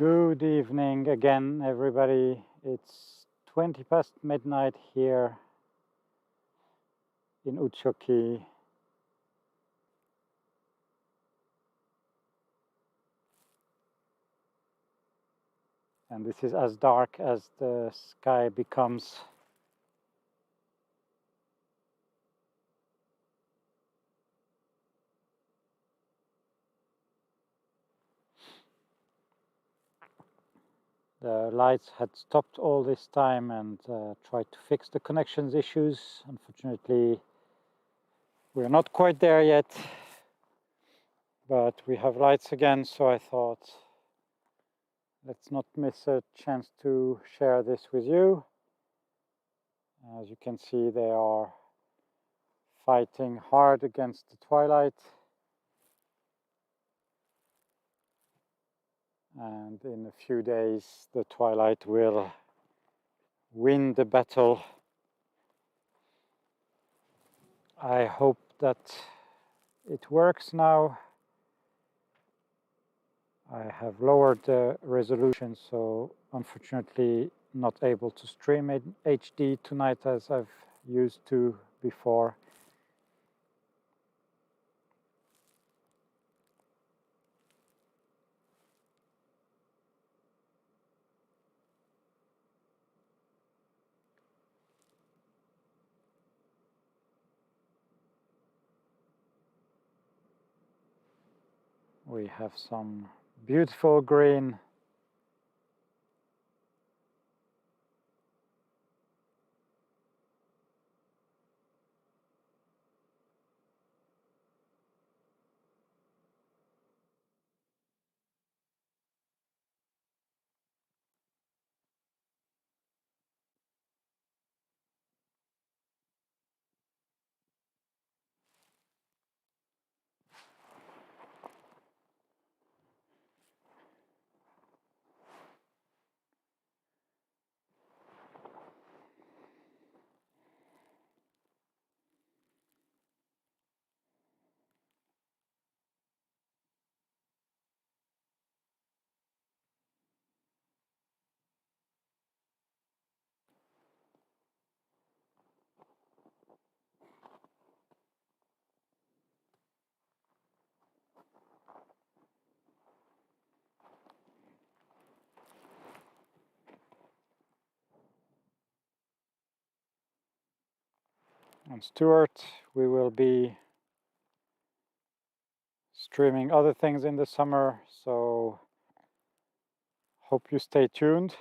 Good evening again, everybody. It's 20 past midnight here in Utsjoki. And this is as dark as the sky becomes. The lights had stopped all this time and tried to fix the connections issues. Unfortunately, we're not quite there yet, but we have lights again, so I thought, let's not miss a chance to share this with you. As you can see, they are fighting hard against the twilight. And in a few days, the twilight will win the battle. I hope that it works now. I have lowered the resolution, so unfortunately not able to stream in HD tonight as I've used to before. We have some beautiful green. And Stuart, we will be streaming other things in the summer, so hope you stay tuned.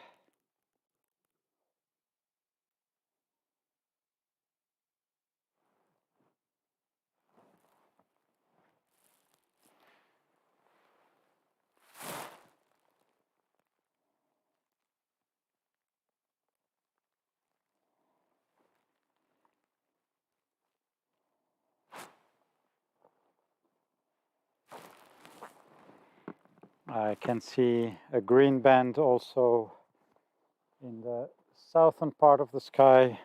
I can see a green band also in the southern part of the sky.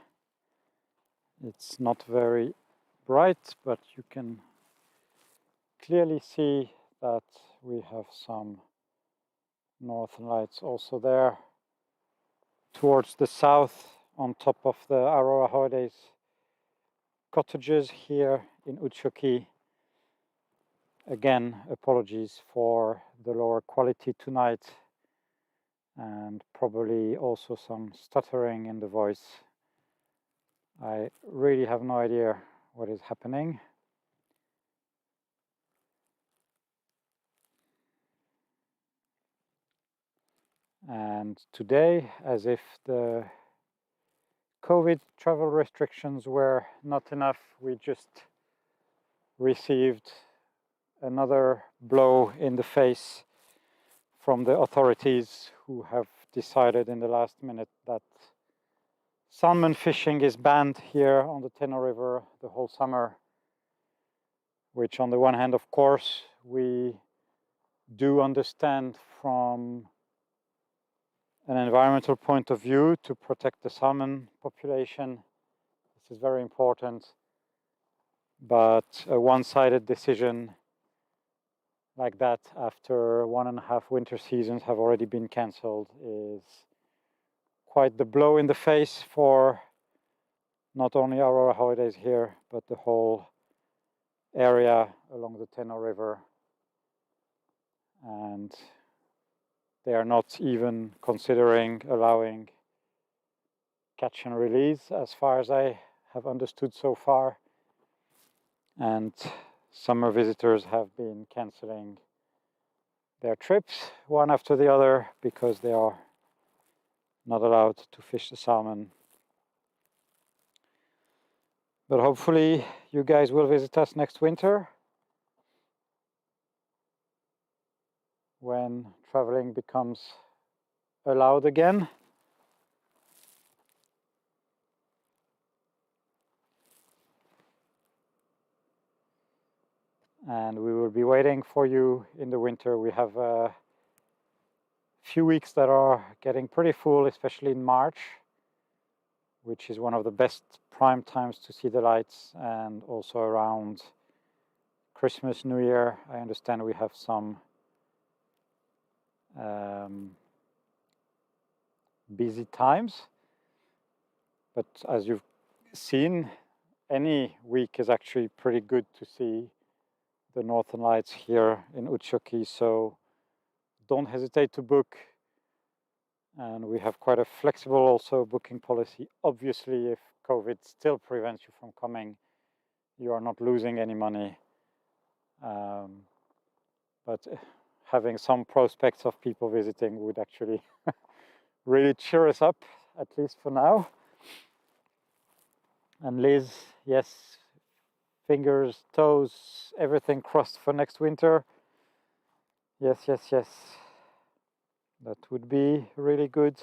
It's not very bright, but you can clearly see that we have some northern lights also there. Towards the south, on top of the Aurora Holidays cottages here in Utsjoki. Again, apologies for the lower quality tonight and probably also some stuttering in the voice. I really have no idea what is happening. And today, as if the COVID travel restrictions were not enough, we just received another blow in the face from the authorities, who have decided in the last minute that salmon fishing is banned here on the Teno River the whole summer, which on the one hand, of course, we do understand from an environmental point of view to protect the salmon population. This is very important, but a one-sided decision like that after 1.5 winter seasons have already been cancelled is quite the blow in the face for not only Aurora holidays here, but the whole area along the Tenno River. And they are not even considering allowing catch and release as far as I have understood so far. And summer visitors have been cancelling their trips one after the other because they are not allowed to fish the salmon. But hopefully you guys will visit us next winter when traveling becomes allowed again. And we will be waiting for you in the winter. We have a few weeks that are getting pretty full, especially in March, which is one of the best prime times to see the lights, and also around Christmas, New Year. I understand we have some busy times, but as you've seen, any week is actually pretty good to see the Northern Lights here in Utsjoki, so don't hesitate to book. And we have quite a flexible also booking policy. Obviously, if COVID still prevents you from coming, you are not losing any money. But having some prospects of people visiting would actually really cheer us up, at least for now. And Liz, yes, fingers, toes, everything crossed for next winter. Yes, yes, yes. That would be really good.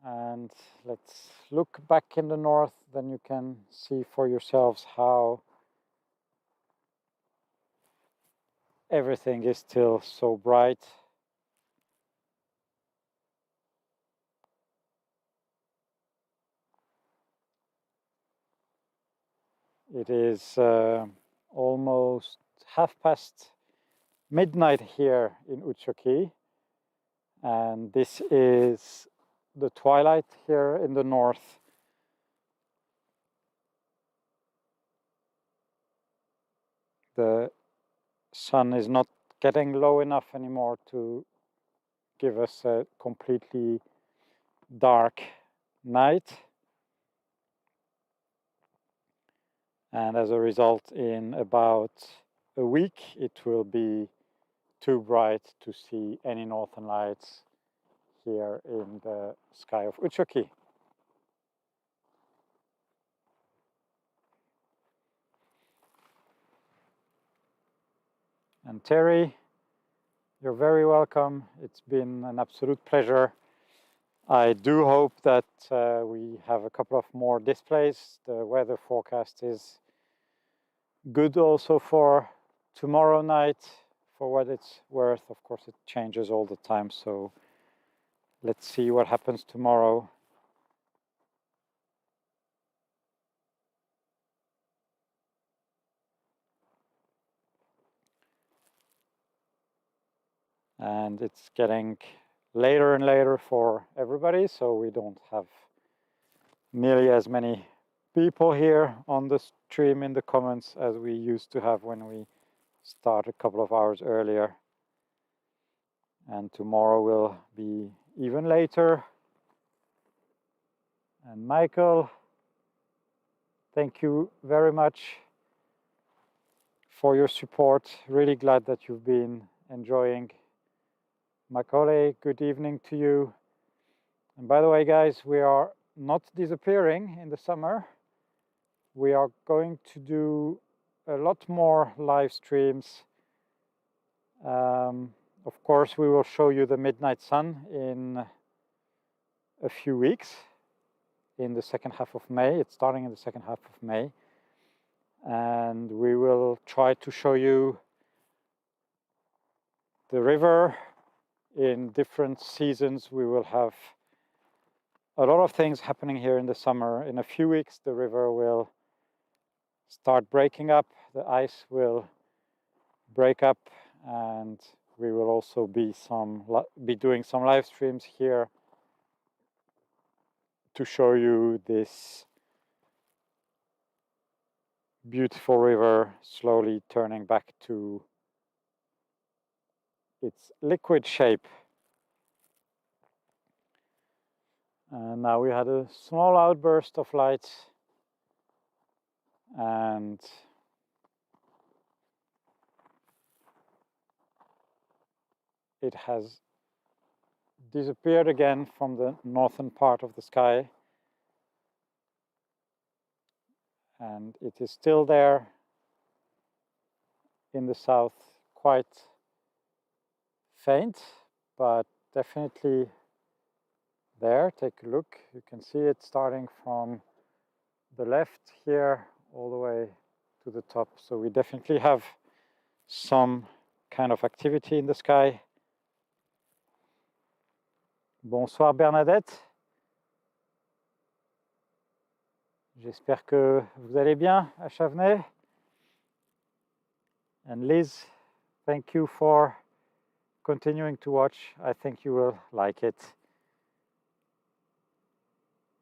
And let's look back in the north, then you can see for yourselves how everything is still so bright. It is almost midnight here in Utsjoki, and this is the twilight here in the north. The sun is not getting low enough anymore to give us a completely dark night. And as a result, in about a week, it will be too bright to see any northern lights here in the sky of Utsjoki. And Terry, you're very welcome. It's been an absolute pleasure. I do hope that we have a couple of more displays. The weather forecast is good also for tomorrow night, for what it's worth. Of course, it changes all the time, so let's see what happens tomorrow. And it's getting later and later for everybody, so we don't have nearly as many people here on the stream in the comments as we used to have when we start a couple of hours earlier. And tomorrow will be even later. And Michael, thank you very much for your support. Really glad that you've been enjoying. Macaulay, good evening to you. And by the way, guys, we are not disappearing in the summer. We are going to do a lot more live streams. Of course, we will show you the midnight sun in a few weeks, in the second half of May. It's starting in the second half of May. And we will try to show you the river in different seasons. We will have a lot of things happening here in the summer. In a few weeks, the river will start breaking up. The ice will break up, and we will also be doing some live streams here to show you this beautiful river slowly turning back to its liquid shape. And now we had a small outburst of light, and it has disappeared again from the northern part of the sky, and it is still there in the south, quite faint, but definitely there. Take a look, you can see it starting from the left here all the way to the top. So we definitely have some kind of activity in the sky. Bonsoir Bernadette. J'espère que vous allez bien à Chavenay. And Liz, thank you for continuing to watch. I think you will like it.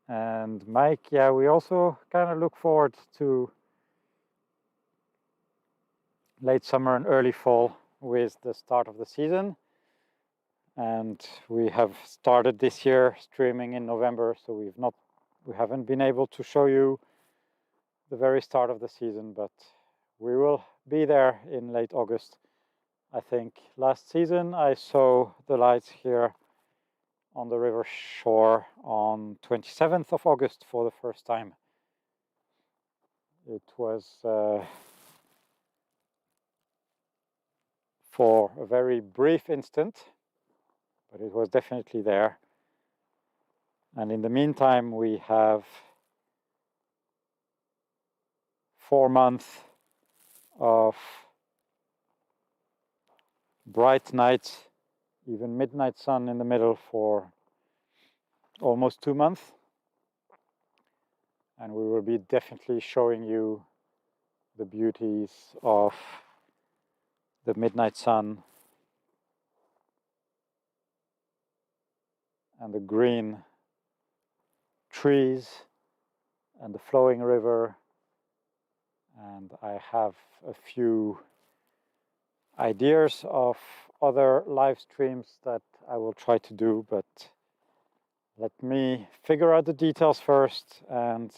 And Mike, yeah, we also kind of look forward to late summer and early fall with the start of the season. And we have started this year streaming in November, so we haven't been able to show you the very start of the season, but we will be there in late August. I think last season I saw the lights here on the river shore on 27th of August for the first time. It was for a very brief instant, but it was definitely there. And in the meantime, we have 4 months of bright nights, even midnight sun in the middle for almost 2 months. And we will be definitely showing you the beauties of the midnight sun and the green trees and the flowing river. And I have a few ideas of other live streams that I will try to do, but let me figure out the details first, and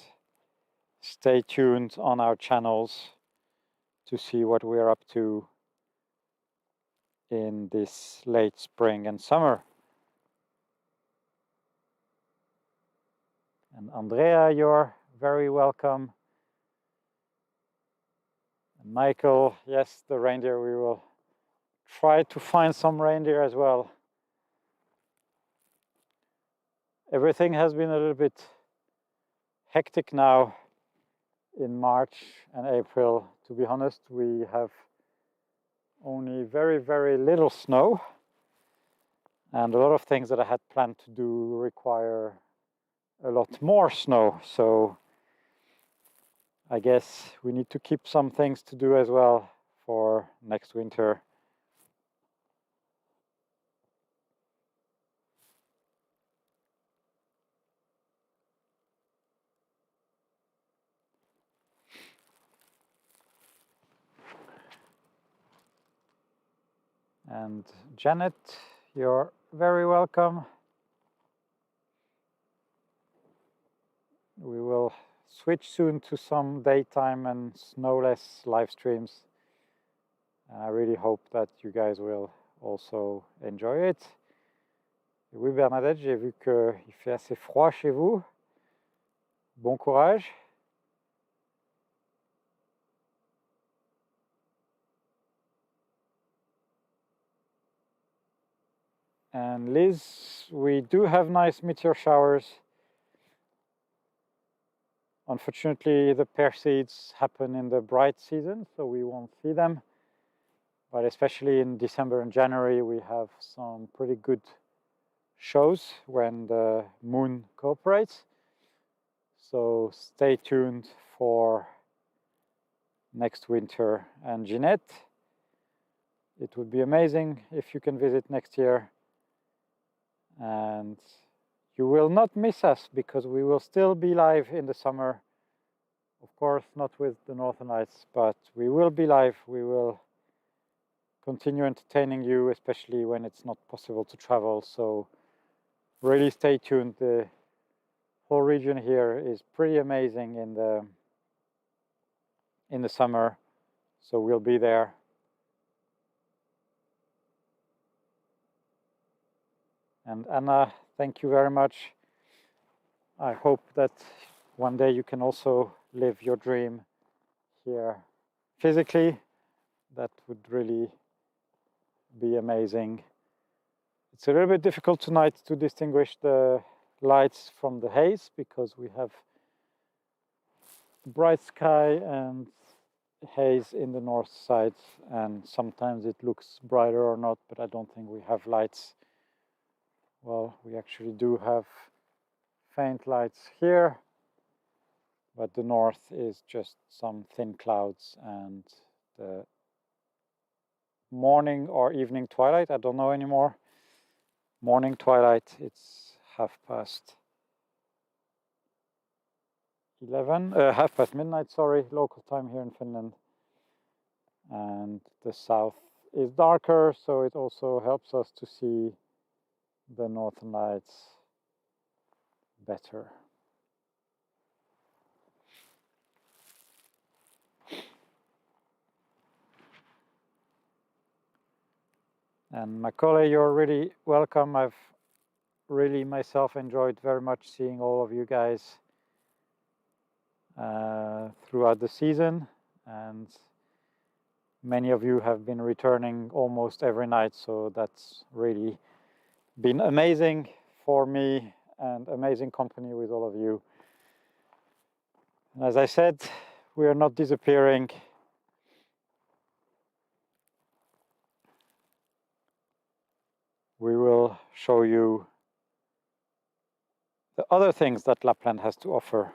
stay tuned on our channels to see what we are up to in this late spring and summer. And Andrea, you're very welcome. And Michael, yes, the reindeer, we will try to find some reindeer as well. Everything has been a little bit hectic now in March and April. To be honest, we have only very, very little snow, and a lot of things that I had planned to do require a lot more snow. So I guess we need to keep some things to do as well for next winter. And Janet, you're very welcome. We will switch soon to some daytime and snowless live streams. And I really hope that you guys will also enjoy it. Et oui, Bernadette, j'ai vu qu'il fait assez froid chez vous. Bon courage. And Liz, we do have nice meteor showers. Unfortunately, the Perseids happen in the bright season, so we won't see them. But especially in December and January, we have some pretty good shows when the moon cooperates. So stay tuned for next winter. And Jeanette, it would be amazing if you can visit next year. And you will not miss us because we will still be live in the summer. Of course, not with the Northern Lights, but we will be live. We will continue entertaining you, especially when it's not possible to travel. So really stay tuned. The whole region here is pretty amazing in the summer. So we'll be there. And Anna, thank you very much. I hope that one day you can also live your dream here physically. That would really be amazing. It's a little bit difficult tonight to distinguish the lights from the haze because we have bright sky and haze in the north side, and sometimes it looks brighter or not, but I don't think we have lights. Well, we actually do have faint lights here, but the north is just some thin clouds and the morning or evening twilight, I don't know anymore. Morning twilight, it's 11:30, midnight, sorry, local time here in Finland. And the south is darker, so it also helps us to see the northern lights better. And Macaulay, you're really welcome. I've really myself enjoyed very much seeing all of you guys throughout the season, and many of you have been returning almost every night, so that's really been amazing for me and amazing company with all of you. And as I said, we are not disappearing. We will show you the other things that Lapland has to offer.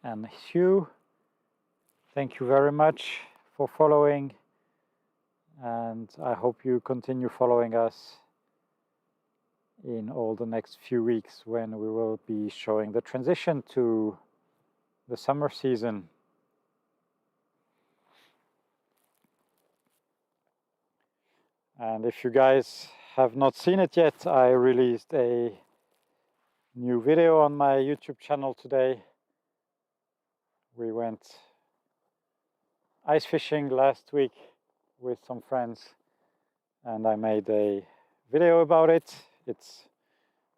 And Hugh, thank you very much for following, and I hope you continue following us in all the next few weeks when we will be showing the transition to the summer season. And if you guys have not seen it yet, I released a new video on my YouTube channel today. We went ice fishing last week with some friends, and I made a video about it. It's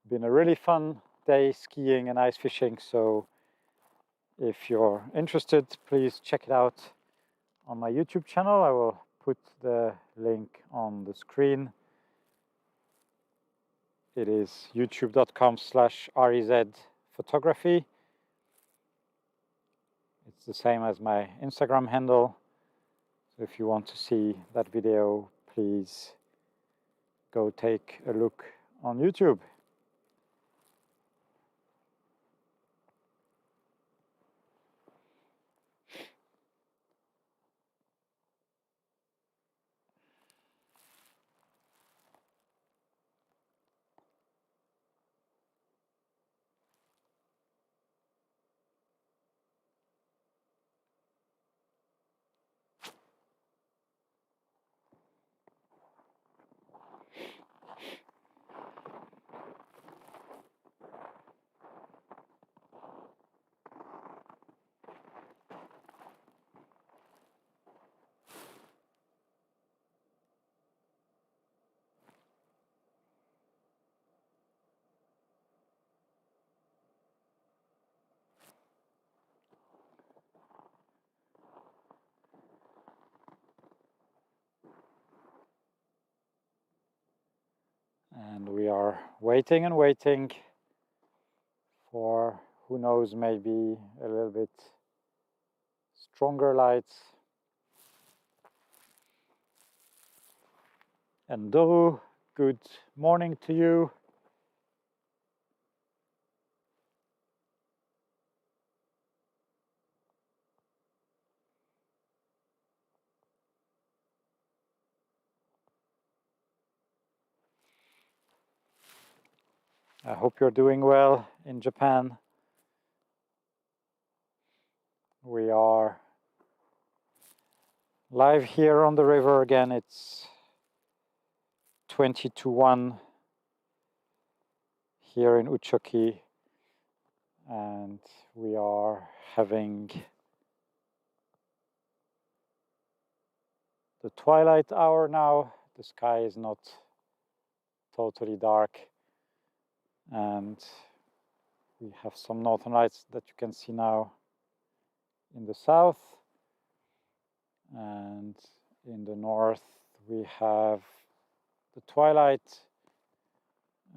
been a really fun day skiing and ice fishing, so if you're interested, please check it out on my YouTube channel. I will put the link on the screen. It is youtube.com/rezphotography. It's the same as my Instagram handle. So if you want to see that video, please go take a look on YouTube. are waiting and waiting for, who knows, maybe a little bit stronger lights. And Doru, good morning to you. I hope you're doing well in Japan. We are live here on the river again. It's 20 to 1 here in Utsjoki, and we are having the twilight hour now. The sky is not totally dark, and we have some northern lights that you can see now in the south, and in the north we have the twilight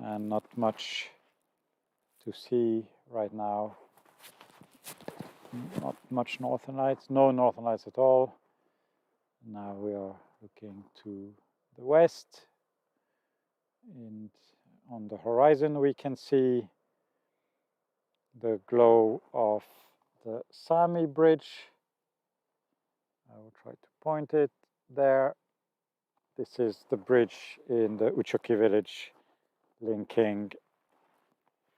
and not much to see right now. Not much northern lights, no northern lights at all. Now we are looking to the west, and on the horizon we can see the glow of the Sami Bridge. I will try to point it there. This is the bridge in the Utsjoki village linking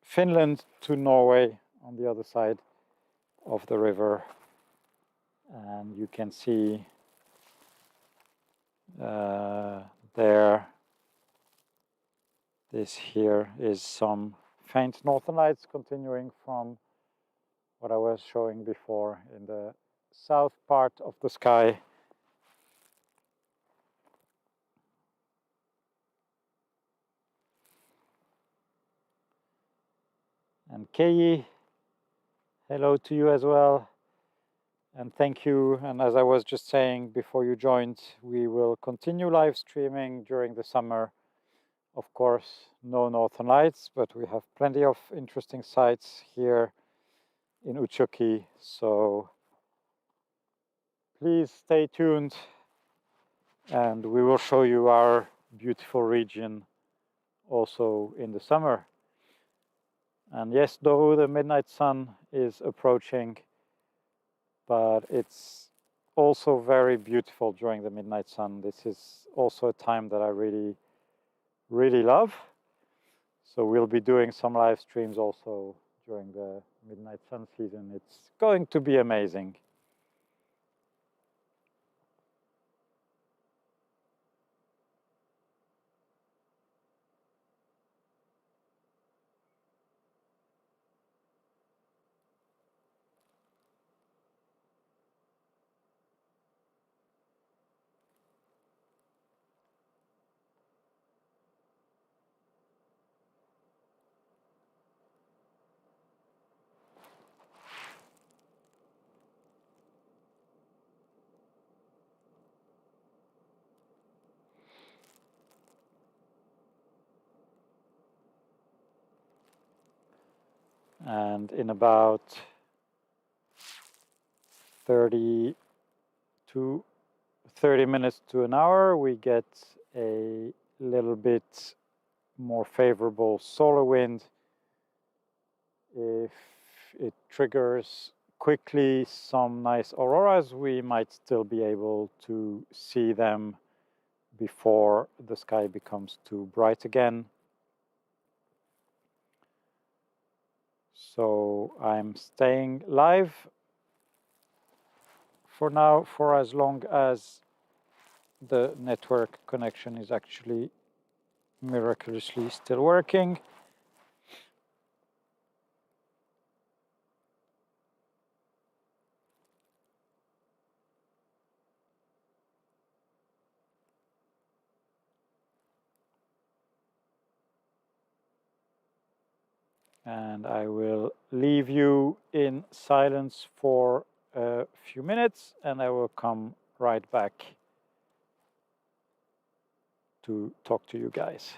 Finland to Norway on the other side of the river, and you can see there, this here is some faint northern lights continuing from what I was showing before in the south part of the sky. And Kei, hello to you as well, and thank you. And as I was just saying before you joined, we will continue live streaming during the summer. Of course, no northern lights, but we have plenty of interesting sites here in Utsjoki, so please stay tuned and we will show you our beautiful region also in the summer. And yes, Doru, the midnight sun is approaching, but it's also very beautiful during the midnight sun. This is also a time that I really love. So we'll be doing some live streams also during the midnight sun season. It's going to be amazing. And in about 30 minutes to an hour, we get a little bit more favorable solar wind. If it triggers quickly some nice auroras, we might still be able to see them before the sky becomes too bright again. So I'm staying live for now, for as long as the network connection is actually miraculously still working. And I will leave you in silence for a few minutes, and I will come right back to talk to you guys.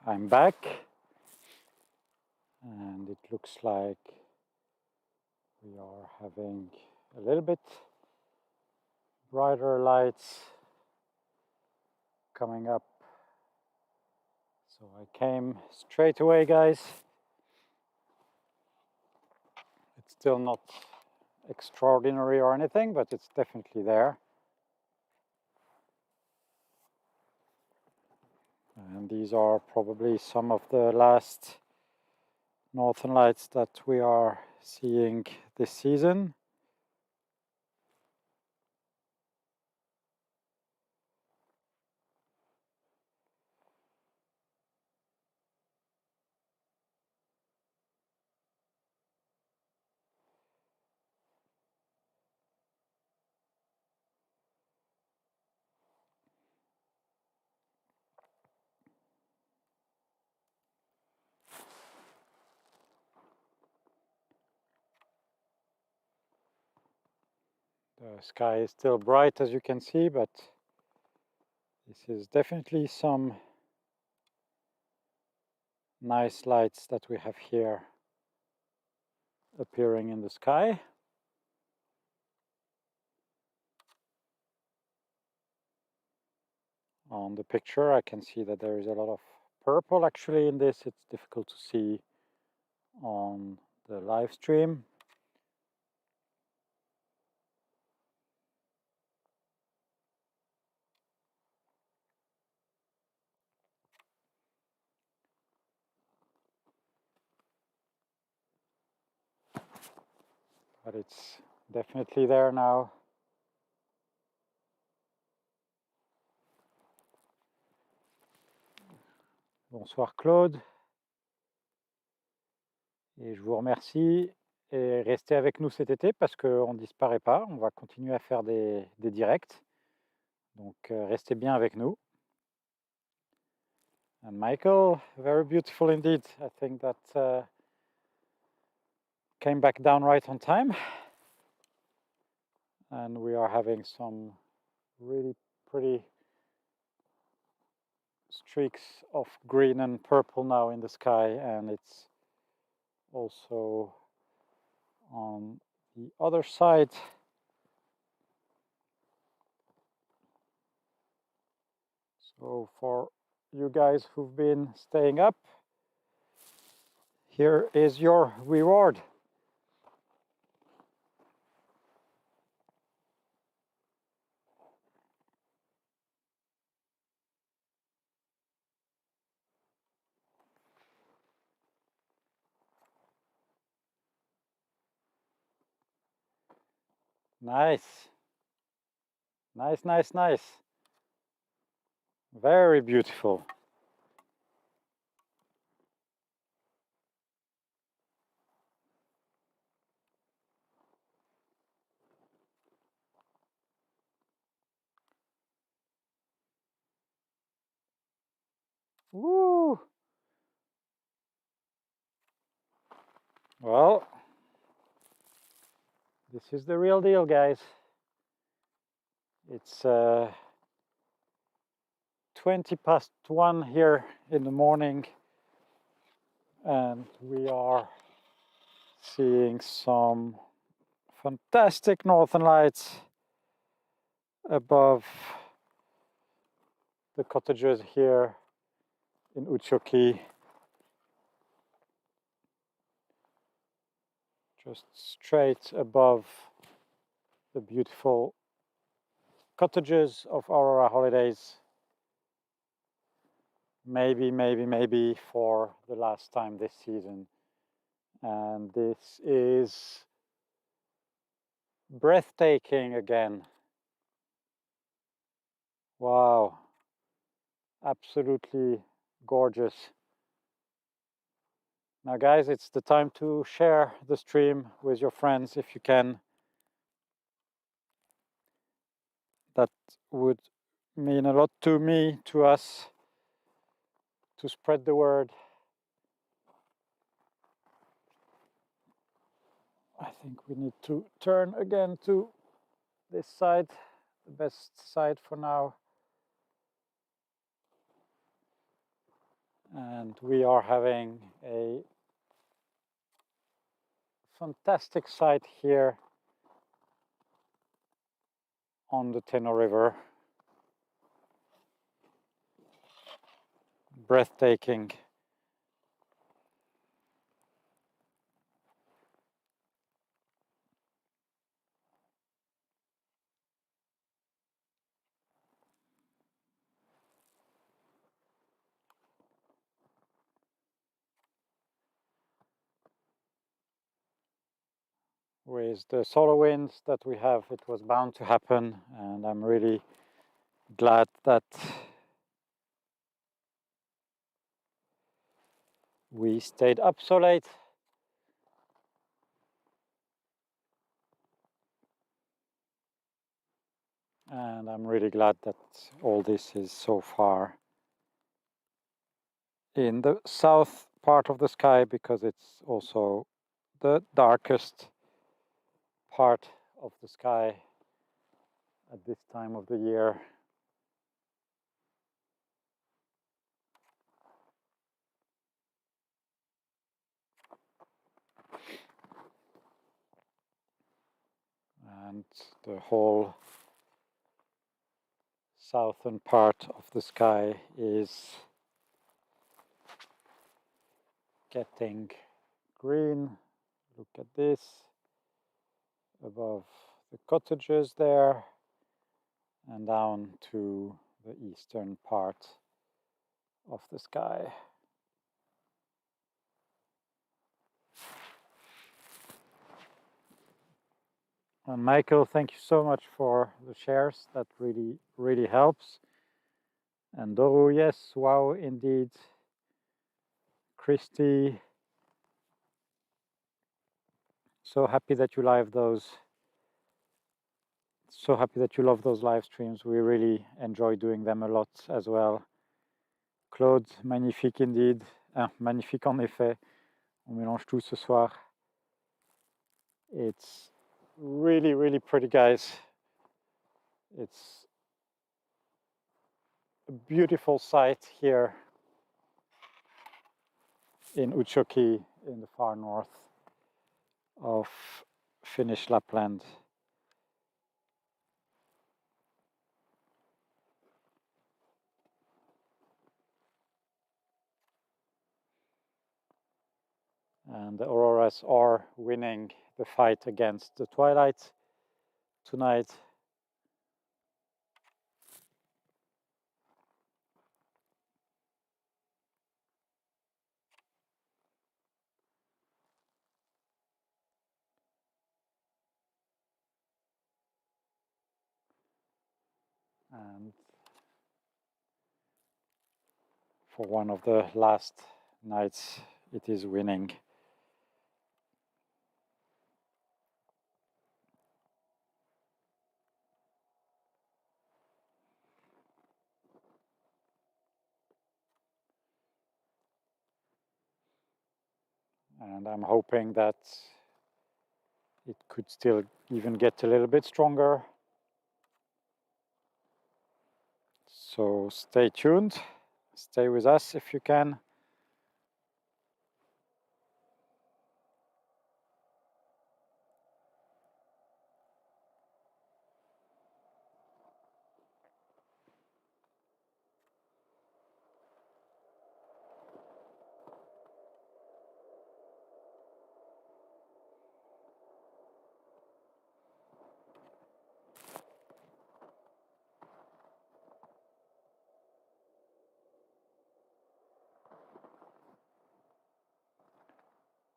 I'm back, and it looks like we are having a little bit brighter lights coming up. So I came straight away, guys. It's still not extraordinary or anything, but it's definitely there. And these are probably some of the last northern lights that we are seeing this season. The sky is still bright, as you can see, but this is definitely some nice lights that we have here appearing in the sky. On the picture, I can see that there is a lot of purple actually in this. It's difficult to see on the live stream. But it's definitely there now. Bonsoir Claude. Et je vous remercie. Et restez avec nous cet été parce qu'on ne disparaît pas. On va continuer à faire des directs. Donc restez bien avec nous. And Michael, very beautiful indeed. I think that came back down right on time. And we are having some really pretty streaks of green and purple now in the sky, and it's also on the other side. So for you guys who've been staying up, here is your reward. Nice. Nice, nice, nice. Very beautiful. Woo! Well, this is the real deal, guys. It's 1:20 here in the morning, and we are seeing some fantastic northern lights above the cottages here in Utsjoki. Just straight above the beautiful cottages of Aurora Holidays. Maybe for the last time this season. And this is breathtaking again. Wow, absolutely gorgeous. Now guys, it's the time to share the stream with your friends if you can. That would mean a lot to me, to us, to spread the word. I think we need to turn again to this side, the best side for now. And we are having a fantastic sight here on the Teno River. Breathtaking. With the solar winds that we have, it was bound to happen, and I'm really glad that we stayed up so late. And I'm really glad that all this is so far in the south part of the sky, because it's also the darkest part of the sky at this time of the year. And the whole southern part of the sky is getting green. Look at this, above the cottages there, and down to the eastern part of the sky. And Michael, thank you so much for the shares. That really helps. And Doru, yes, wow, indeed. Christy, so happy that you love those live streams. We really enjoy doing them a lot as well. Claude, magnifique indeed. Magnifique en effet. On mélange tout ce soir. It's really pretty, guys. It's a beautiful sight here in Utsjoki in the far north of Finnish Lapland. And the auroras are winning the fight against the twilight tonight. And for one of the last nights, it is winning. And I'm hoping that it could still even get a little bit stronger. So stay tuned, stay with us if you can.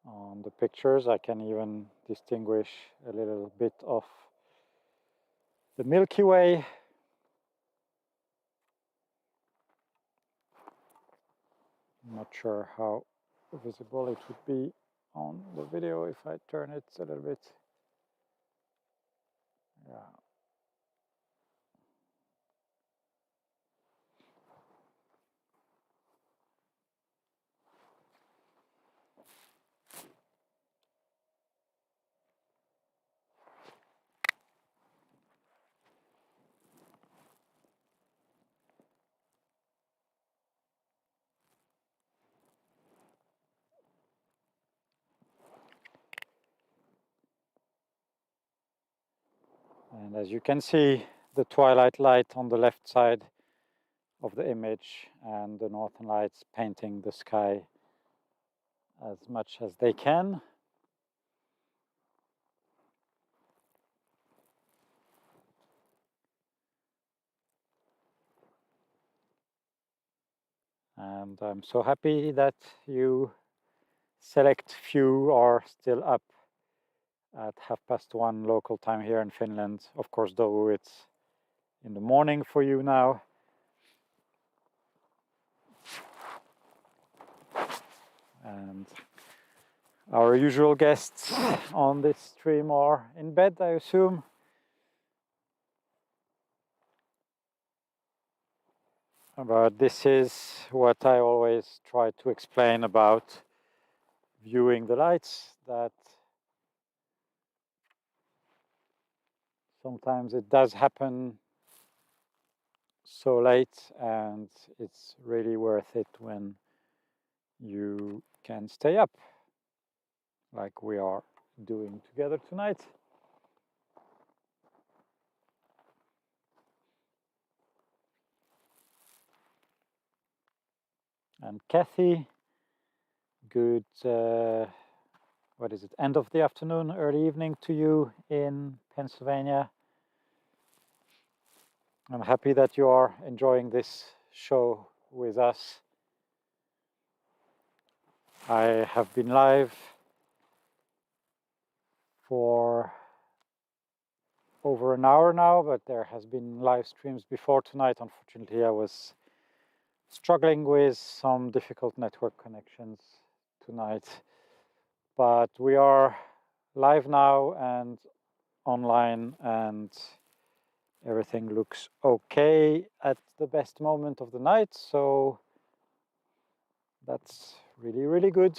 On the pictures, I can even distinguish a little bit of the Milky Way. I'm not sure how visible it would be on the video if I turn it a little bit. Yeah. And as you can see, the twilight light on the left side of the image and the northern lights painting the sky as much as they can. And I'm so happy that you select few are still up at 1:30 local time here in Finland. Of course, though, it's in the morning for you now. And our usual guests on this stream are in bed, I assume. But this is what I always try to explain about viewing the lights, that sometimes it does happen so late, and it's really worth it when you can stay up like we are doing together tonight. And Kathy, good, what is it, end of the afternoon, early evening to you in Pennsylvania. I'm happy that you are enjoying this show with us. I have been live for over an hour now, but there has been live streams before tonight. Unfortunately, I was struggling with some difficult network connections tonight. But we are live now and online, and everything looks okay at the best moment of the night, so that's really, really good.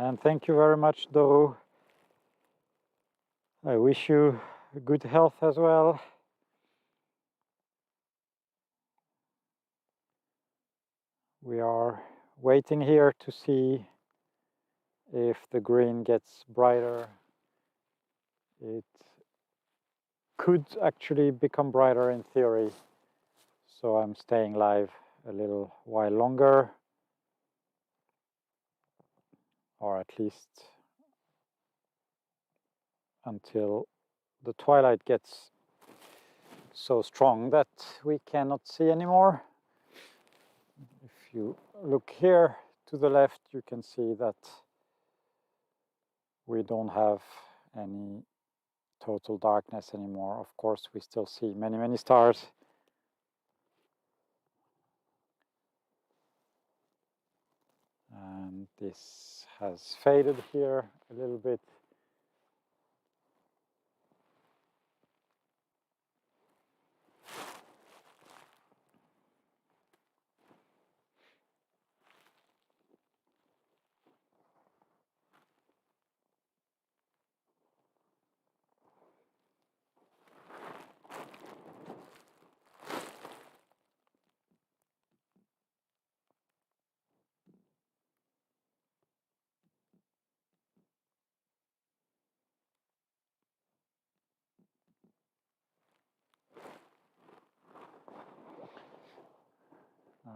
And thank you very much, though. I wish you good health as well. We are waiting here to see if the green gets brighter. It could actually become brighter in theory, so I'm staying live a little while longer, or at least until the twilight gets so strong that we cannot see anymore. If you look here to the left, you can see that we don't have any total darkness anymore. Of course, we still see many, many stars. And this has faded here a little bit.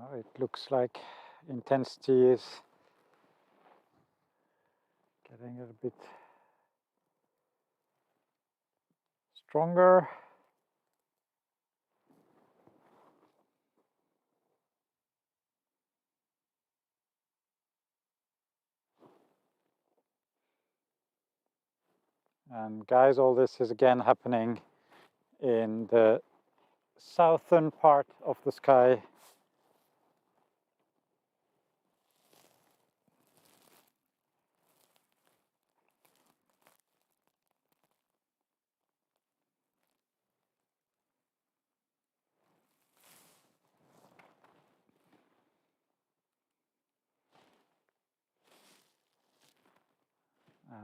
Now it looks like intensity is getting a bit stronger. And guys, all this is again happening in the southern part of the sky.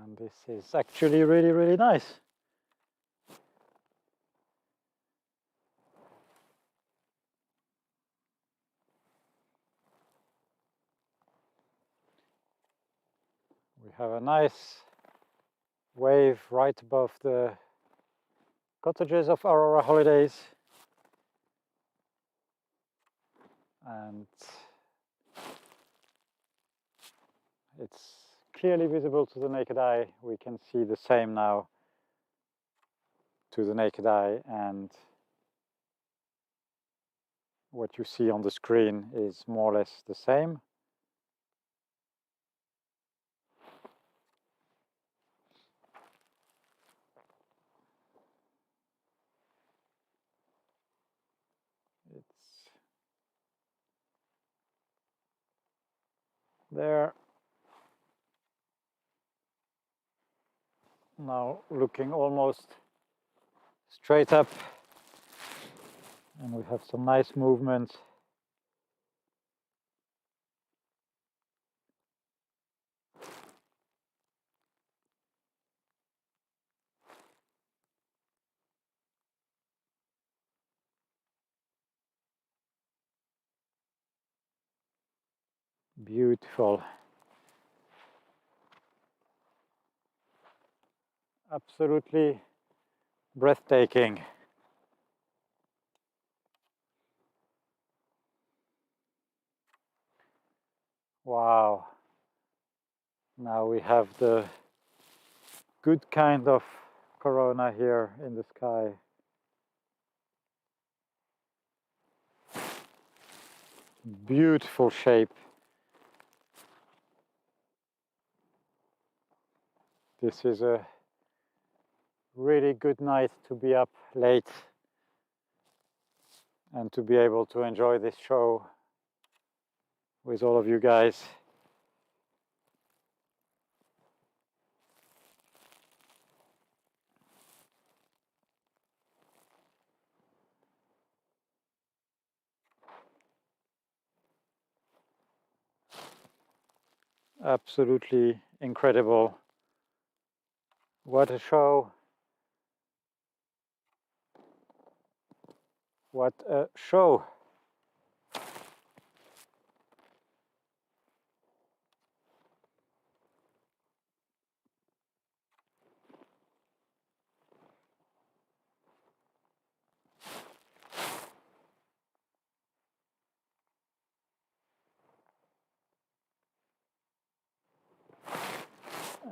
And this is actually really, really nice. We have a nice wave right above the cottages of Aurora Holidays. And it's clearly visible to the naked eye. We can see the same now to the naked eye, and what you see on the screen is more or less the same. It's there. Now looking almost straight up, and we have some nice movement. Beautiful. Absolutely breathtaking. Wow. Now we have the good kind of corona here in the sky. Beautiful shape. This is a really good night to be up late and to be able to enjoy this show with all of you guys. Absolutely incredible. What a show. What a show.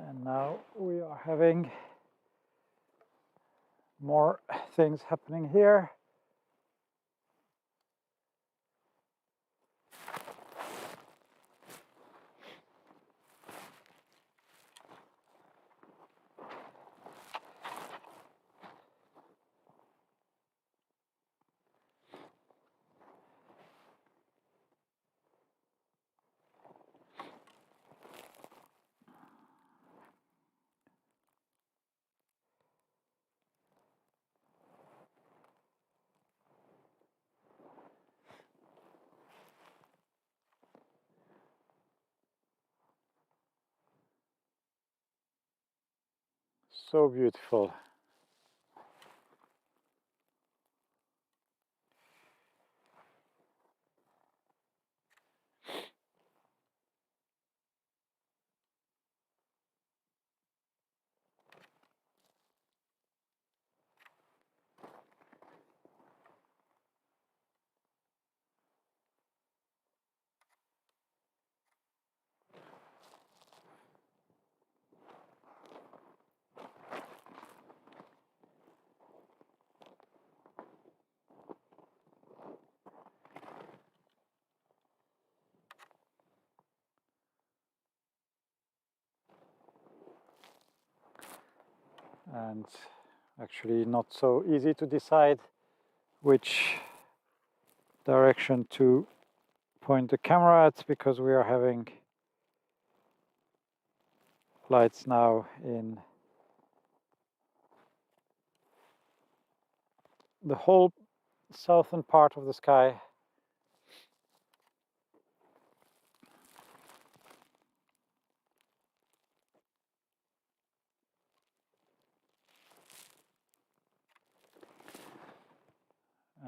And now we are having more things happening here. So beautiful. and actually not so easy to decide which direction to point the camera at, because we are having lights now in the whole southern part of the sky.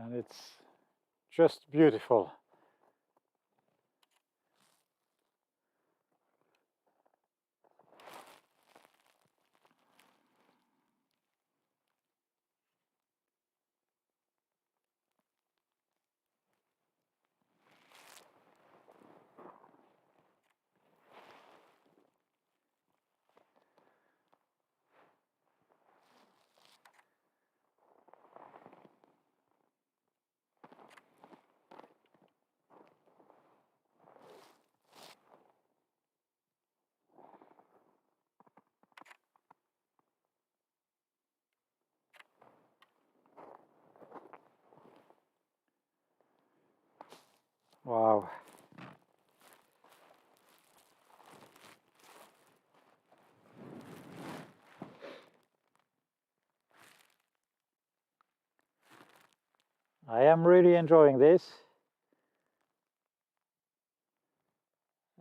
And it's just beautiful. Wow. I am really enjoying this.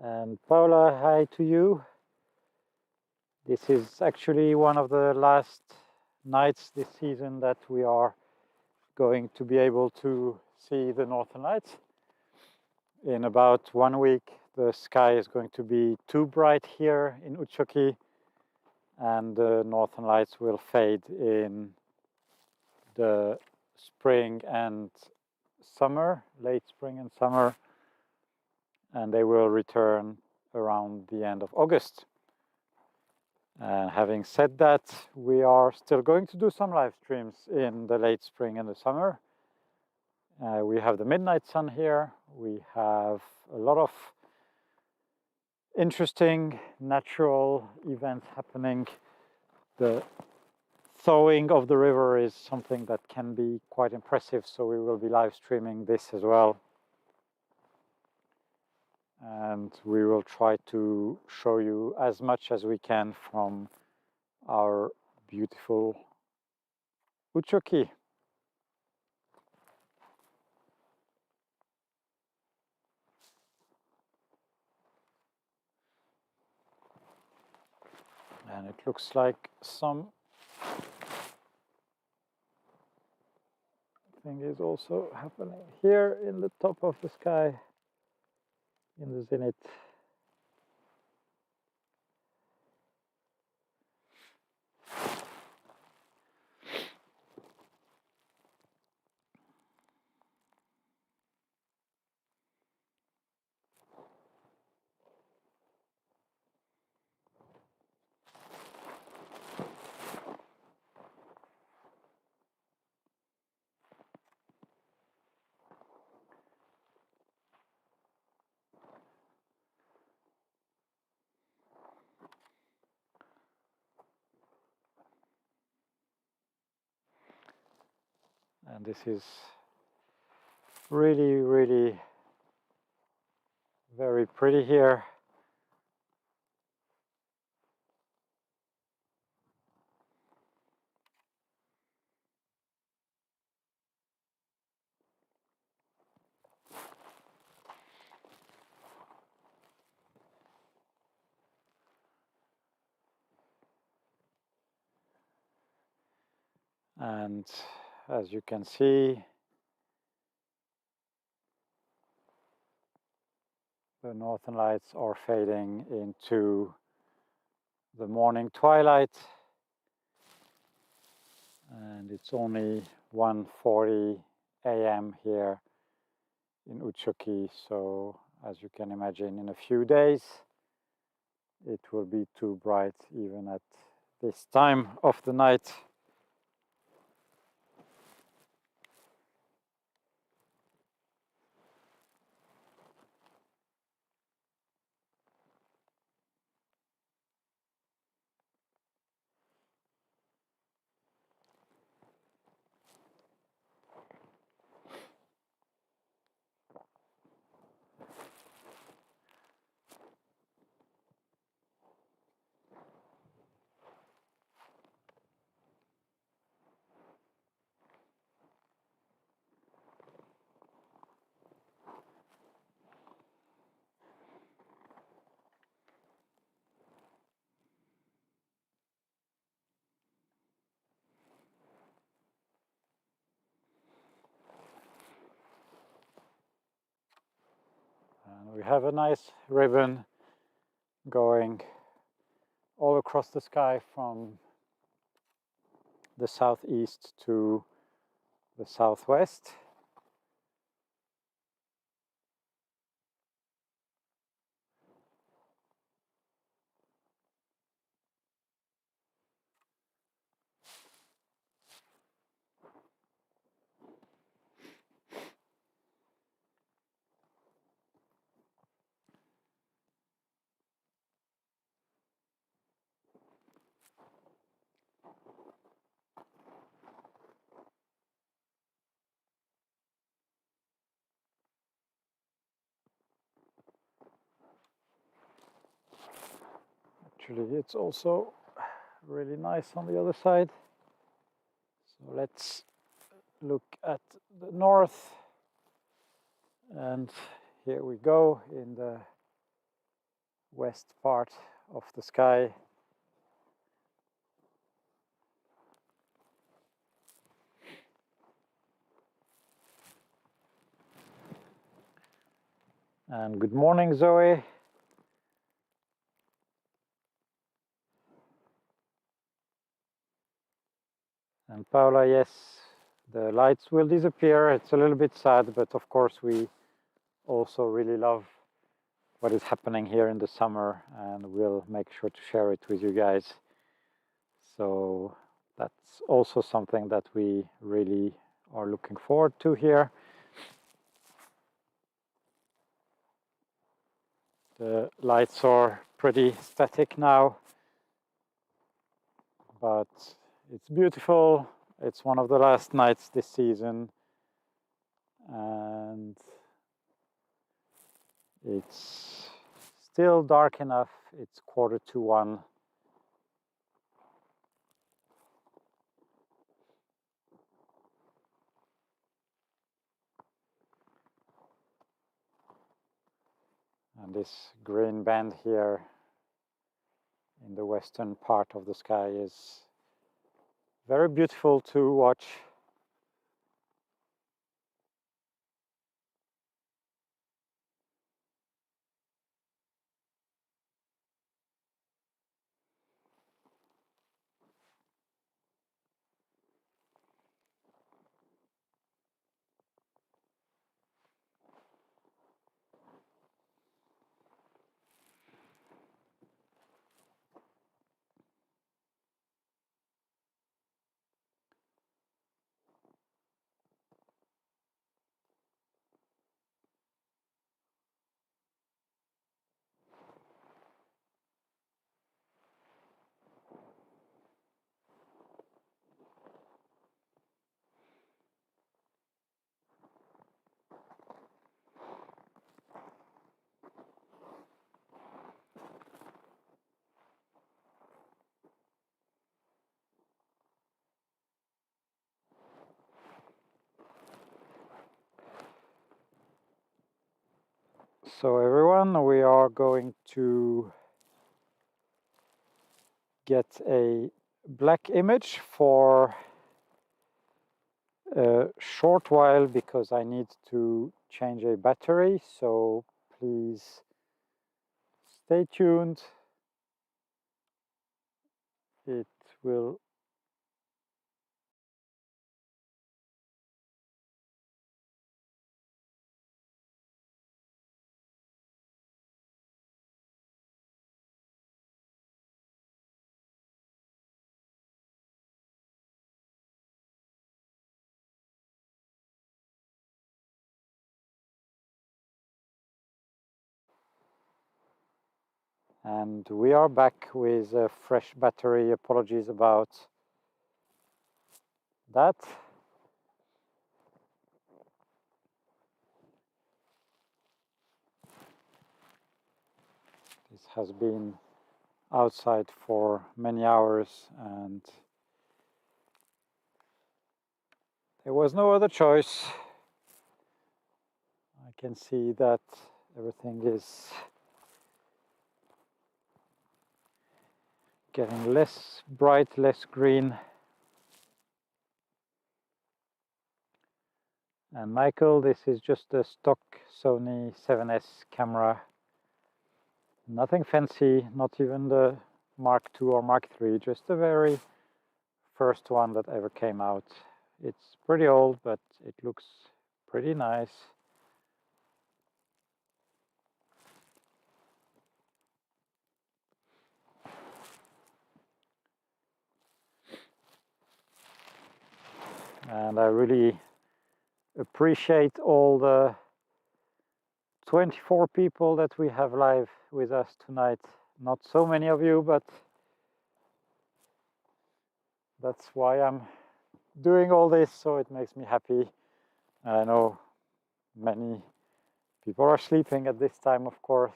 And Paula, hi to you. This is actually one of the last nights this season that we are going to be able to see the Northern Lights. In about 1 week, the sky is going to be too bright here in Utsjoki, and the Northern Lights will fade in the spring and summer, late spring and summer, and they will return around the end of August. And having said that, we are still going to do some live streams in the late spring and the summer. We have the midnight sun here. We have a lot of interesting natural events happening. The thawing of the river is something that can be quite impressive, so we will be live streaming this as well. And we will try to show you as much as we can from our beautiful Utsjoki. And it looks like something is also happening here in the top of the sky, in the zenith. And this is really, really very pretty here. And as you can see, the Northern Lights are fading into the morning twilight, and it's only 1:40 a.m. here in Utsjoki, so as you can imagine, in a few days it will be too bright even at this time of the night. have a nice ribbon going all across the sky from the southeast to the southwest. Actually, it's also really nice on the other side. So let's look at the north, and here we go in the west part of the sky. And good morning, Zoe. And Paula, yes, the lights will disappear. It's a little bit sad, but of course we also really love what is happening here in the summer, and we'll make sure to share it with you guys. So that's also something that we really are looking forward to here. The lights are pretty static now, but it's beautiful. It's one of the last nights this season, and it's still dark enough. It's 1:45. And this green band here in the western part of the sky is very beautiful to watch. So everyone, we are going to get a black image for a short while because I need to change a battery, so please stay tuned. It will and we are back with a fresh battery. Apologies about that. This has been outside for many hours and there was no other choice. I can see that everything is getting less bright, less green. And Michael, this is just a stock Sony 7S camera. Nothing fancy, not even the Mark II or Mark III, just the very first one that ever came out. It's pretty old, but it looks pretty nice. And I really appreciate all the 24 people that we have live with us tonight. Not so many of you, but that's why I'm doing all this, so it makes me happy. I know many people are sleeping at this time, of course.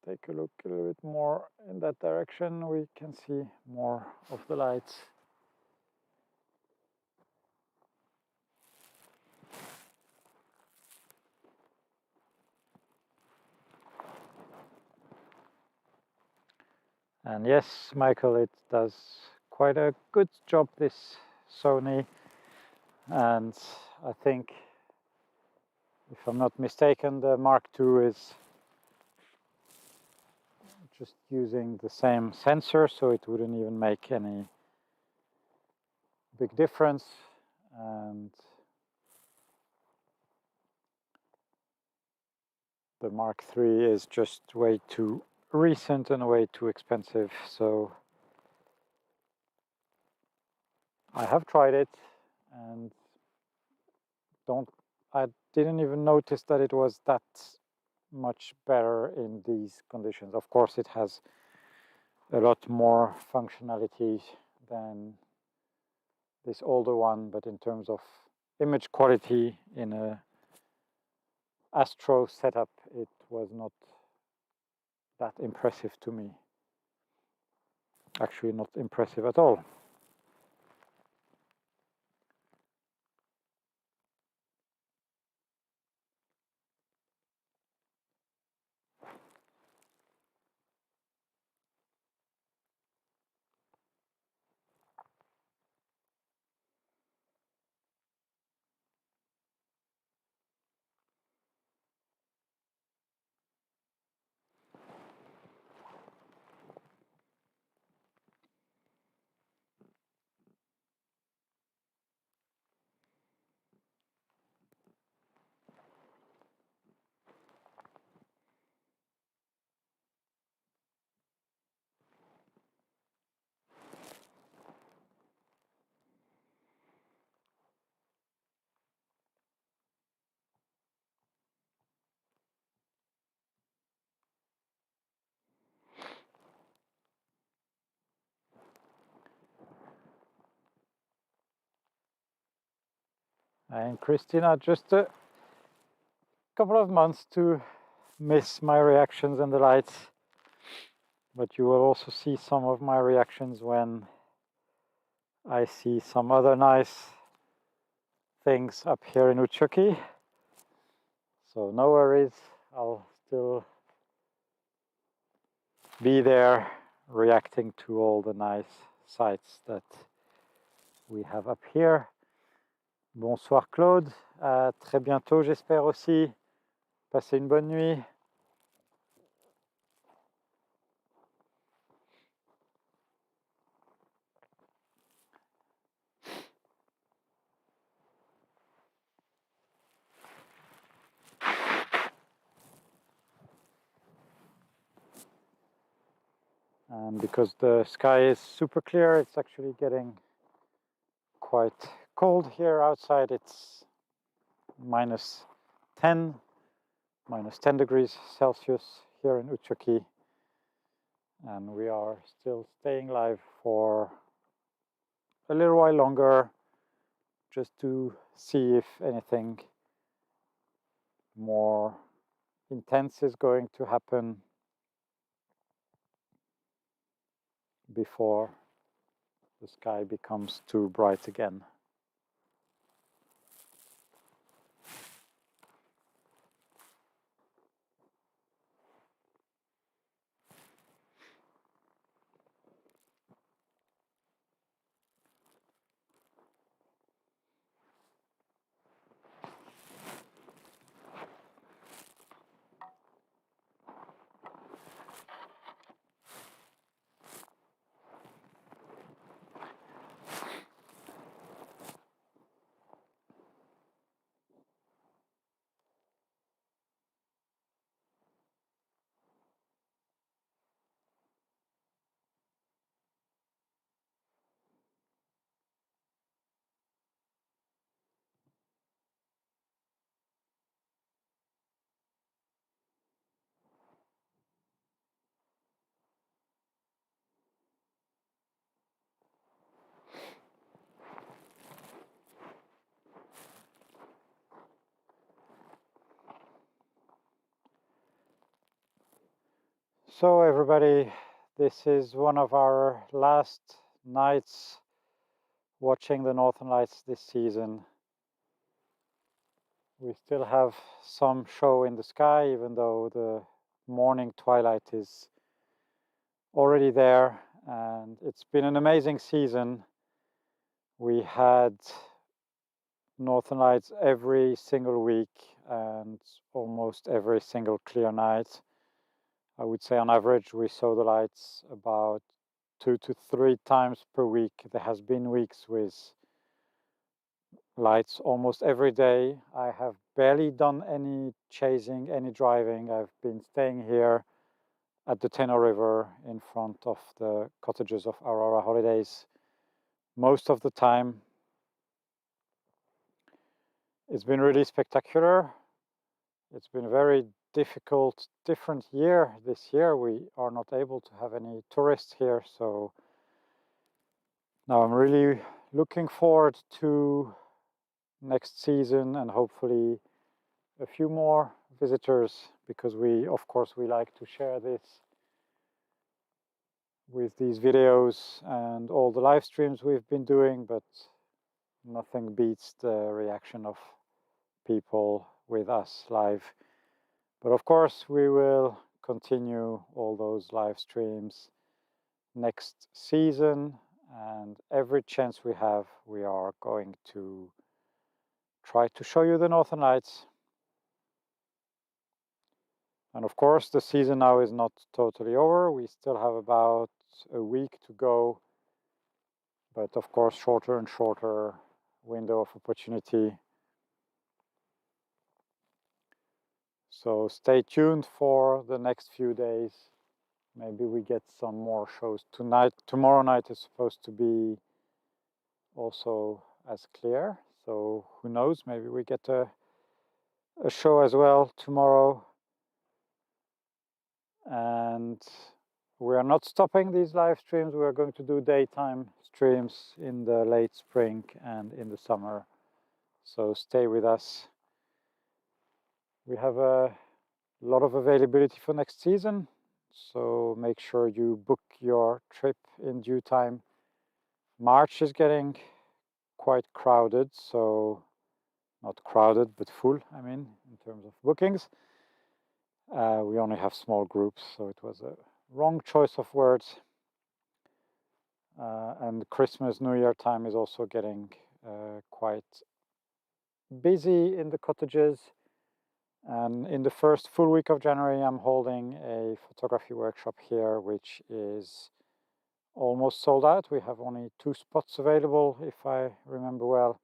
Let's take a look a little bit more in that direction. We can see more of the lights. And yes, Michael, it does quite a good job, this Sony. And I think, if I'm not mistaken, the Mark II is just using the same sensor, so it wouldn't even make any big difference. And the Mark III is just way too recent and way too expensive, so I have tried it and I didn't even notice that it was that much better in these conditions. Of course, it has a lot more functionality than this older one, but in terms of image quality in a Astro setup, it was not that impressive to me. Actually, not impressive at all. And Christina, just a couple of months to miss my reactions and the lights, but you will also see some of my reactions when I see some other nice things up here in Utsjoki. So no worries, I'll still be there reacting to all the nice sights that we have up here. Bonsoir Claude, à très bientôt j'espère aussi. Passez une bonne nuit. And because the sky is super clear, it's actually getting quite cold here outside. It's minus 10 degrees Celsius here in Utsjoki. And we are still staying live for a little while longer, just to see if anything more intense is going to happen before the sky becomes too bright again. So everybody, this is one of our last nights watching the Northern Lights this season. We still have some show in the sky, even though the morning twilight is already there, and it's been an amazing season. We had Northern Lights every single week and almost every single clear night. I would say on average we saw the lights about 2 to 3 times per week. There has been weeks with lights almost every day. I have barely done any chasing, any driving. I've been staying here at the Teno River in front of the cottages of Aurora Holidays most of the time. It's been really spectacular. It's been a very different year this year. We are not able to have any tourists here, so now I'm really looking forward to next season and hopefully a few more visitors, because of course we like to share this with these videos and all the live streams we've been doing, but nothing beats the reaction of people with us live. But of course we will continue all those live streams next season, and every chance we have we are going to try to show you the Northern Lights. And of course the season now is not totally over. We still have about a week to go, but of course shorter and shorter window of opportunity. So stay tuned for the next few days. Maybe we get some more shows tonight. Tomorrow night is supposed to be also as clear, so who knows, maybe we get a show as well tomorrow. And we are not stopping these live streams. We are going to do daytime streams in the late spring and in the summer, so stay with us. We have a lot of availability for next season, so make sure you book your trip in due time. March is getting quite crowded, so not crowded but full, I mean, in terms of bookings. We only have small groups, so it was a wrong choice of words. And Christmas, New Year time is also getting quite busy in the cottages. And in the first full week of January, I'm holding a photography workshop here, which is almost sold out. We have only 2 spots available, if I remember well.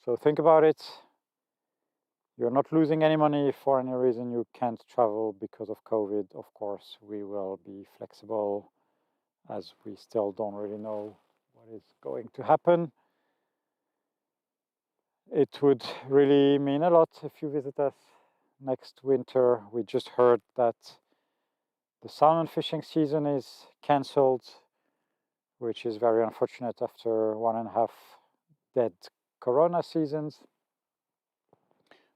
So think about it. You're not losing any money if for any reason you can't travel because of COVID. Of course, we will be flexible, as we still don't really know what is going to happen. It would really mean a lot if you visit us next winter. We just heard that the salmon fishing season is cancelled, which is very unfortunate after 1.5 dead corona seasons.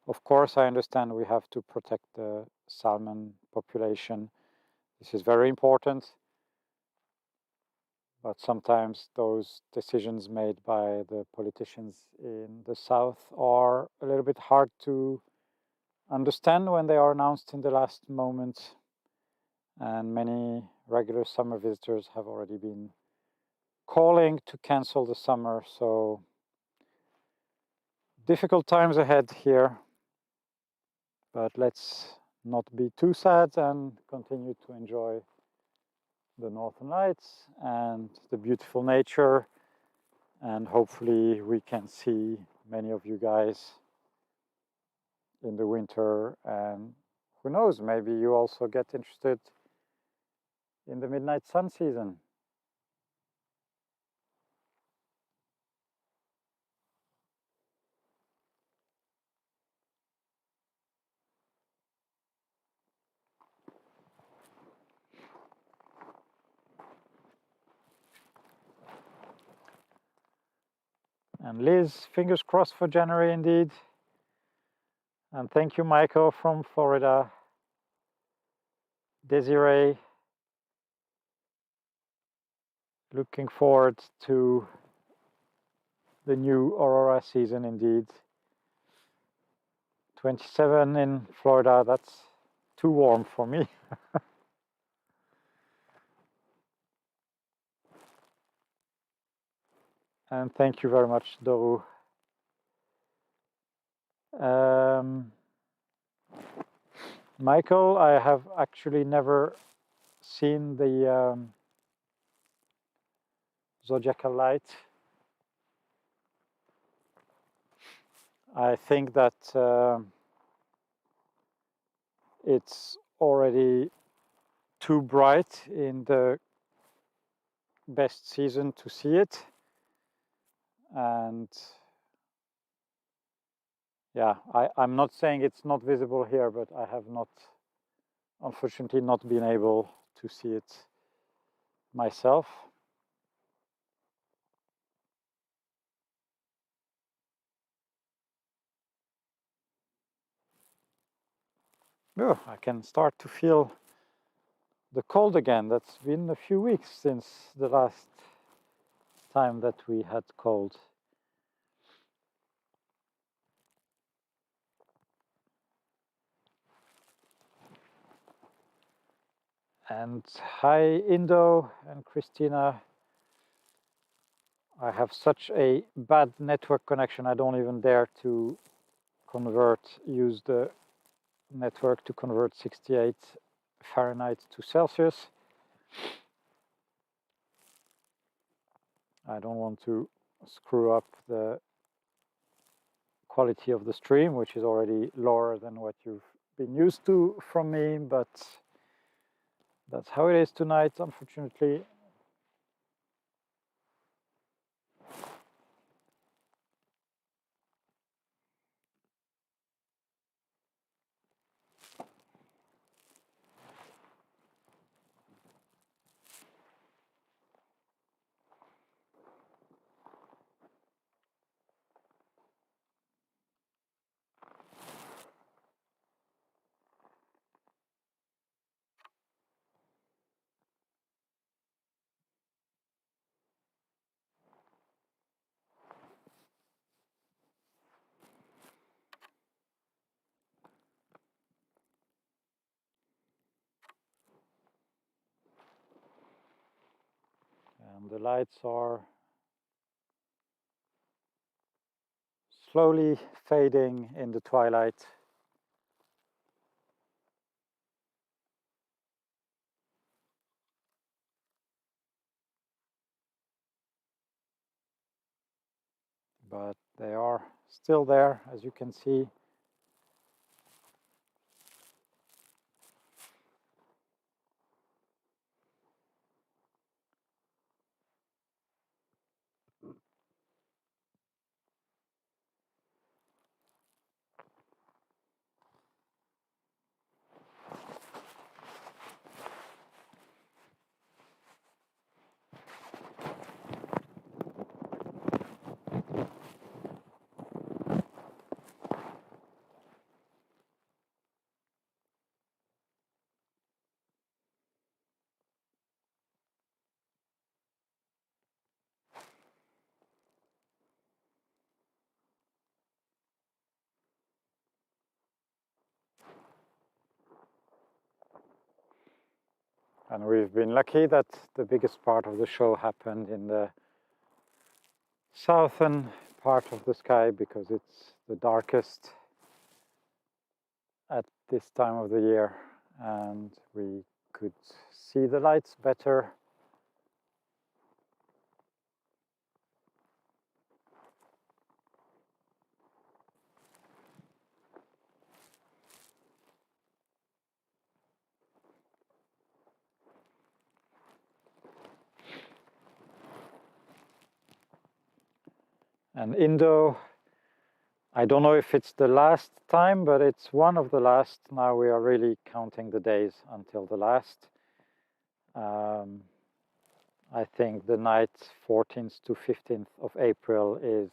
Of course, I understand we have to protect the salmon population. This is very important. But sometimes those decisions made by the politicians in the south are a little bit hard to understand when they are announced in the last moment. And many regular summer visitors have already been calling to cancel the summer. So difficult times ahead here. But let's not be too sad and continue to enjoy the Northern Lights and the beautiful nature, and hopefully we can see many of you guys in the winter, and who knows, maybe you also get interested in the midnight sun season. And Liz, fingers crossed for January indeed. And thank you, Michael from Florida. Desiree, Looking forward to the new Aurora season indeed. 27 in Florida, that's too warm for me. And thank you very much, Doru. Michael, I have actually never seen the zodiacal light. I think that it's already too bright in the best season to see it. And yeah, I'm not saying it's not visible here, but I have not, unfortunately, not been able to see it myself. Oh, I can start to feel the cold again. That's been a few weeks since the last time that we had cold. And hi, Indo and Christina. I have such a bad network connection, I don't even dare to use the network to convert 68 Fahrenheit to Celsius. I don't want to screw up the quality of the stream, which is already lower than what you've been used to from me, but that's how it is tonight, unfortunately. And the lights are slowly fading in the twilight. But they are still there, as you can see. And we've been lucky that the biggest part of the show happened in the southern part of the sky because it's the darkest at this time of the year, and we could see the lights better. And Indo, I don't know if it's the last time, but it's one of the last. Now we are really counting the days until the last. I think the night 14th to 15th of April is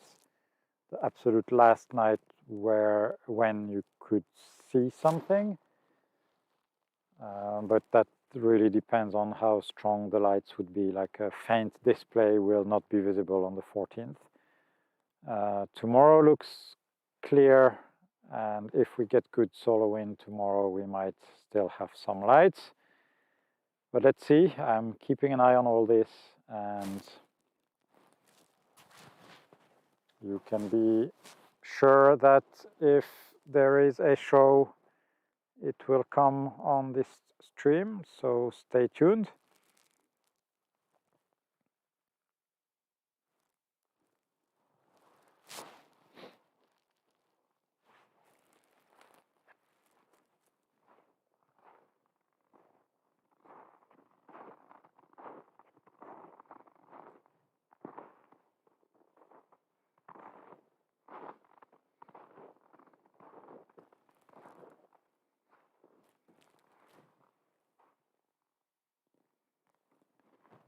the absolute last night when you could see something. But that really depends on how strong the lights would be. Like a faint display will not be visible on the 14th. Tomorrow looks clear, and if we get good solar wind tomorrow, we might still have some lights. But let's see. I'm keeping an eye on all this, and you can be sure that if there is a show, it will come on this stream, so stay tuned.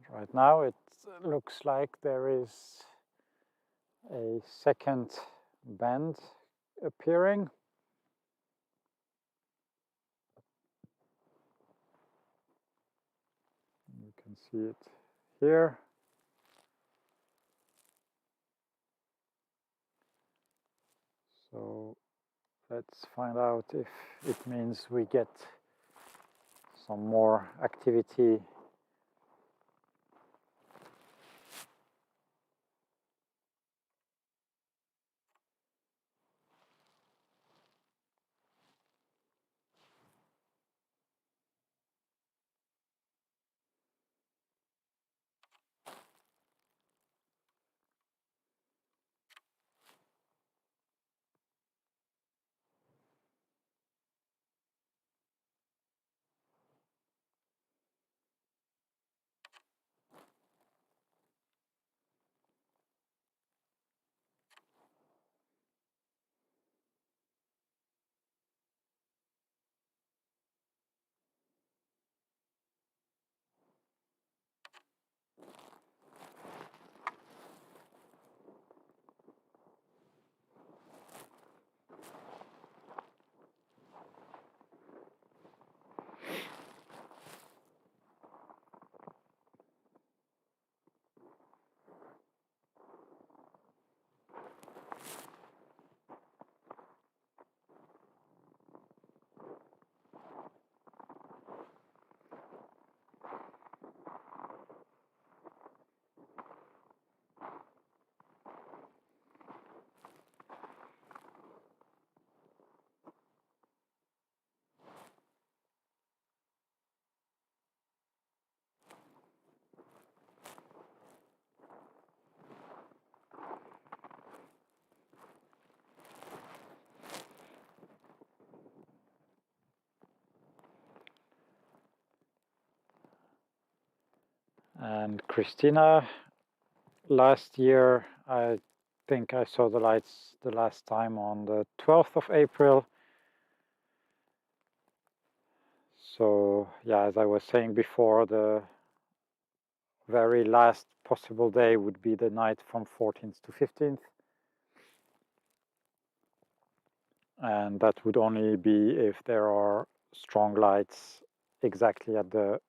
Right now it looks like there is a second bend appearing. You can see it here. So let's find out if it means we get some more activity. And Christina, last year I think I saw the lights the last time on the 12th of April. So yeah, as I was saying before, the very last possible day would be the night from 14th to 15th. And that would only be if there are strong lights exactly at the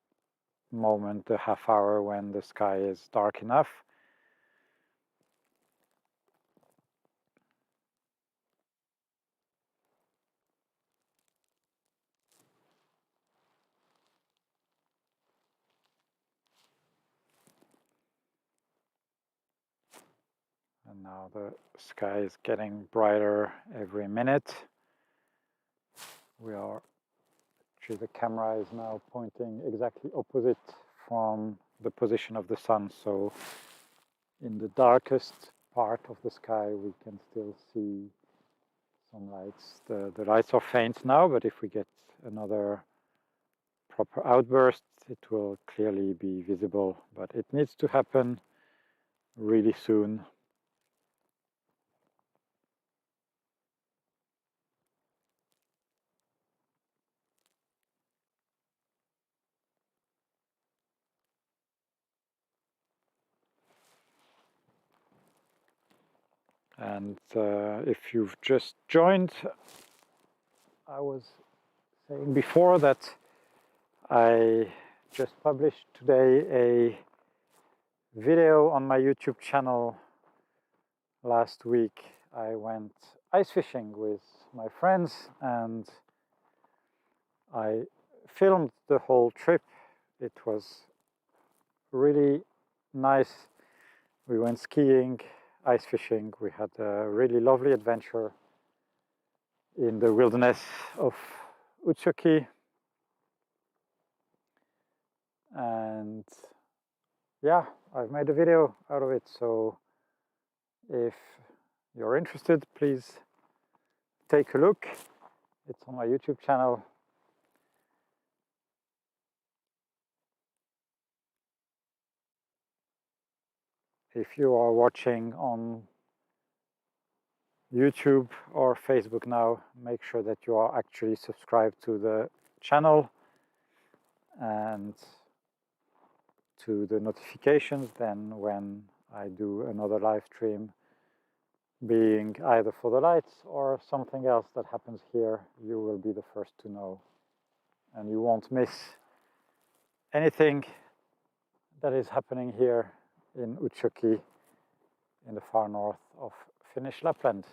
moment, the half hour when the sky is dark enough. And now the sky is getting brighter every minute. The camera is now pointing exactly opposite from the position of the sun. So in the darkest part of the sky, we can still see some lights. The lights are faint now, but if we get another proper outburst, it will clearly be visible. But it needs to happen really soon. And if you've just joined, I was saying before that I just published today a video on my YouTube channel. Last week I went ice fishing with my friends and I filmed the whole trip. It was really nice. We went skiing, ice fishing. We had a really lovely adventure in the wilderness of Utsjoki. And yeah, I've made a video out of it. So if you're interested, please take a look. It's on my YouTube channel. If you are watching on YouTube or Facebook now, make sure that you are actually subscribed to the channel and to the notifications. Then when I do another live stream, being either for the lights or something else that happens here, you will be the first to know and you won't miss anything that is happening here in Utsjoki in the far north of Finnish Lapland.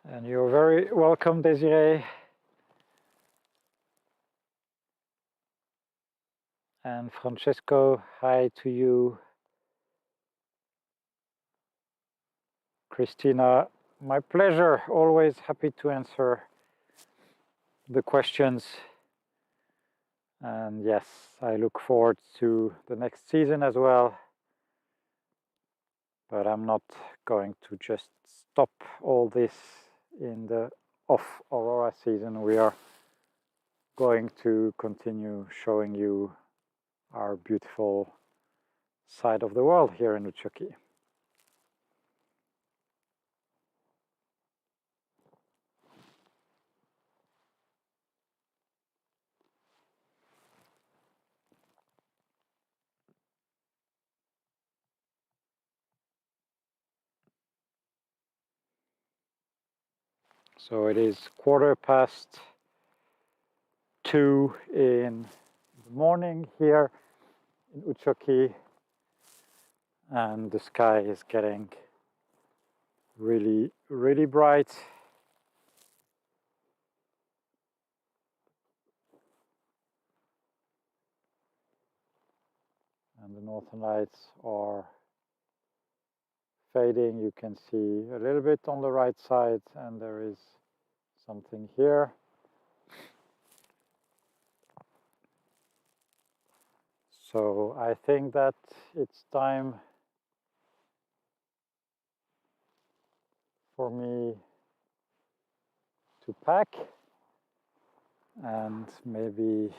And you're very welcome, Desiree. And Francesco, hi to you. Christina, my pleasure. Always happy to answer the questions. And yes, I look forward to the next season as well. But I'm not going to just stop all this in the off Aurora season. We are going to continue showing you our beautiful side of the world here in Utsjoki. So it is 2:15 in the morning here in Utsjoki, and the sky is getting really, really bright. And the northern lights are fading. You can see a little bit on the right side, and there is something here. So I think that it's time for me to pack, and maybe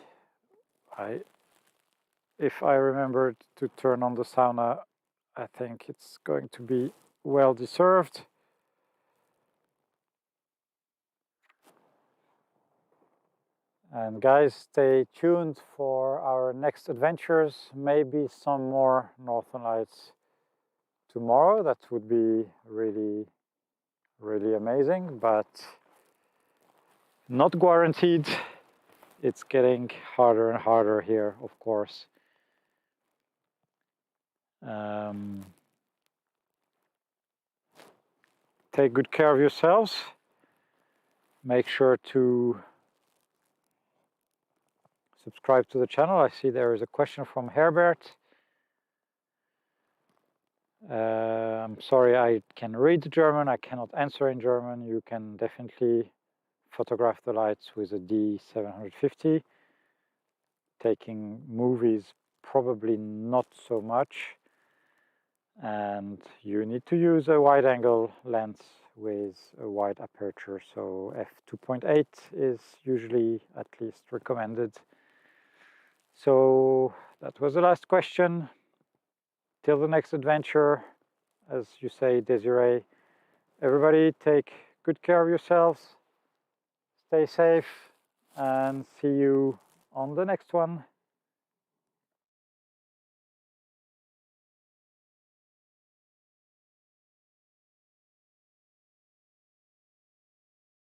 if I remember to turn on the sauna, I think it's going to be well deserved. And guys, stay tuned for our next adventures. Maybe some more Northern Lights tomorrow. That would be really, really amazing, but not guaranteed. It's getting harder and harder here, of course. Take good care of yourselves. Make sure to subscribe to the channel. I see there is a question from Herbert. I'm sorry, I can read German. I cannot answer in German. You can definitely photograph the lights with a D750. Taking movies, probably not so much. And you need to use a wide angle lens with a wide aperture. So f2.8 is usually at least recommended. So that was the last question. Till the next adventure, as you say, Desiree, everybody take good care of yourselves, stay safe, and see you on the next one.